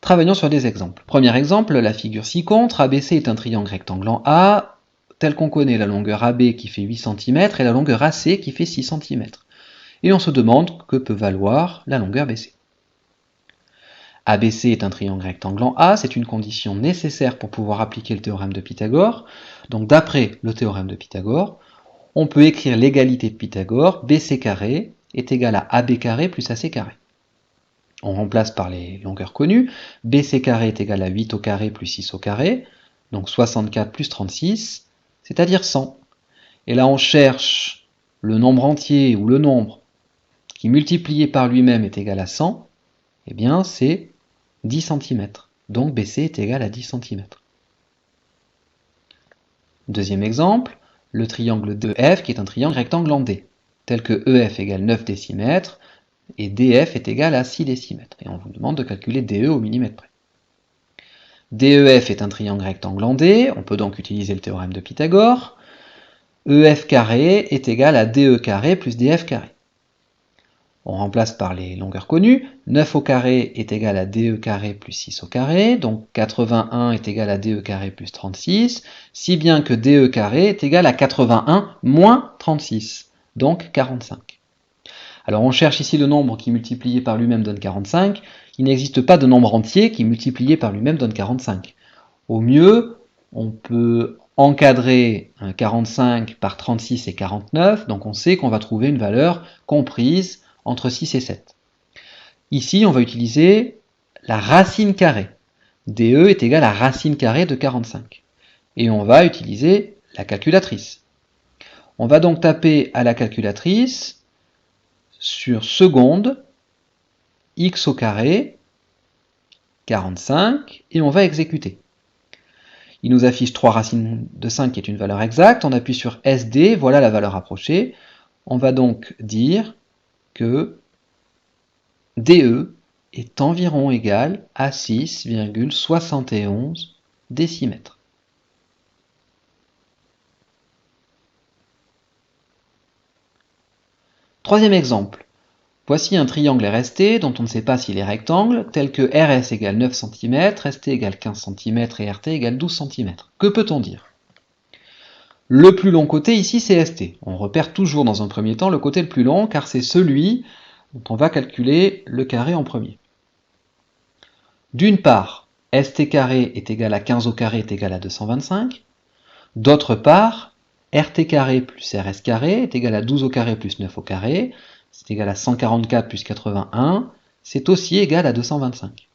Travaillons sur des exemples. Premier exemple, la figure ci-contre, ABC est un triangle rectangle en A, tel qu'on connaît la longueur AB qui fait 8 cm et la longueur AC qui fait 6 cm. Et on se demande que peut valoir la longueur BC. ABC est un triangle rectangle en A, c'est une condition nécessaire pour pouvoir appliquer le théorème de Pythagore. Donc d'après le théorème de Pythagore, on peut écrire l'égalité de Pythagore, BC carré est égal à AB carré plus AC carré. On remplace par les longueurs connues, BC carré est égal à 8 au carré plus 6 au carré, donc 64 plus 36, c'est-à-dire 100. Et là on cherche le nombre entier ou le nombre qui multiplié par lui-même est égal à 100, eh bien c'est 10 cm. Donc BC est égal à 10 cm. Deuxième exemple, le triangle d'EF qui est un triangle rectangle en D, tel que EF égale 9 décimètres et DF est égal à 6 décimètres. Et on vous demande de calculer DE au millimètre près. DEF est un triangle rectangle en D, on peut donc utiliser le théorème de Pythagore. EF carré est égal à DE carré plus DF carré. On remplace par les longueurs connues, 9 au carré est égal à DE carré plus 6 au carré, donc 81 est égal à DE carré plus 36, si bien que DE carré est égal à 81 moins 36, donc 45. Alors on cherche ici le nombre qui multiplié par lui-même donne 45, il n'existe pas de nombre entier qui multiplié par lui-même donne 45. Au mieux, on peut encadrer 45 par 36 et 49, donc on sait qu'on va trouver une valeur comprise entre 6 et 7. Ici, on va utiliser la racine carrée. DE est égal à racine carrée de 45. Et on va utiliser la calculatrice. On va donc taper à la calculatrice sur seconde, x au carré, 45, et on va exécuter. Il nous affiche 3 racines de 5 qui est une valeur exacte. On appuie sur SD, voilà la valeur approchée. On va donc dire que DE est environ égal à 6,71 décimètres. Troisième exemple. Voici un triangle RST dont on ne sait pas s'il est rectangle, tel que RS égale 9 cm, ST égale 15 cm et RT égale 12 cm. Que peut-on dire? Le plus long côté ici c'est ST. On repère toujours dans un premier temps le côté le plus long car c'est celui dont on va calculer le carré en premier. D'une part, ST carré est égal à 15 au carré est égal à 225. D'autre part, RT carré plus RS carré est égal à 12 au carré plus 9 au carré, c'est égal à 144 plus 81, c'est aussi égal à 225.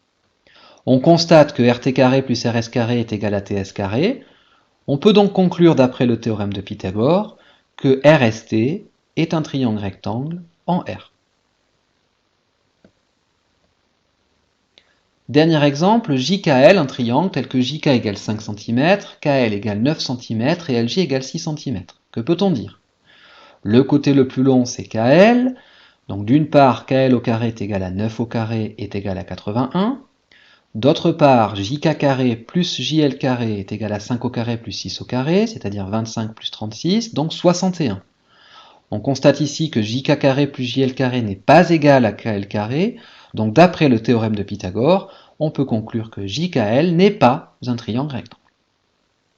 On constate que RT carré plus RS carré est égal à TS carré. On peut donc conclure d'après le théorème de Pythagore que RST est un triangle rectangle en R. Dernier exemple, JKL, un triangle tel que JK égale 5 cm, KL égale 9 cm et LJ égale 6 cm. Que peut-on dire? Le côté le plus long c'est KL, donc d'une part KL au carré est égal à 9 au carré est égal à 81, d'autre part JK carré plus JL carré est égal à 5 au carré plus 6 au carré, c'est-à-dire 25 plus 36, donc 61. On constate ici que JK carré plus JL carré n'est pas égal à KL carré, donc d'après le théorème de Pythagore, on peut conclure que JKL n'est pas un triangle rectangle.